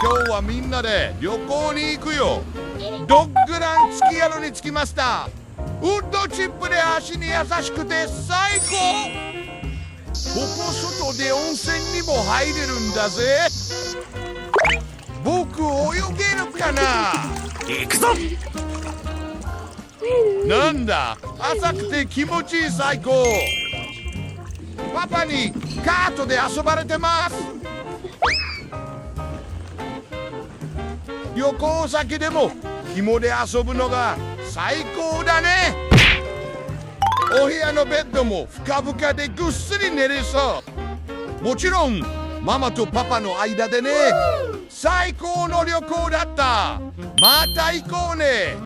今日はみんなで旅行に行くよ。ドッグラン付き宿に着きました。ウッドチップで足に優しくて最高。ここ外で温泉にも入れるんだぜ。僕泳げるかな。行くぞ。なんだ、浅くて気持ちいい。最高。パパにカートで遊ばれてます。旅行先でも紐で遊ぶのが最高だね。お部屋のベッドもふかふかでぐっすり寝れそう。もちろんママとパパの間でね。最高の旅行だった。また行こうね。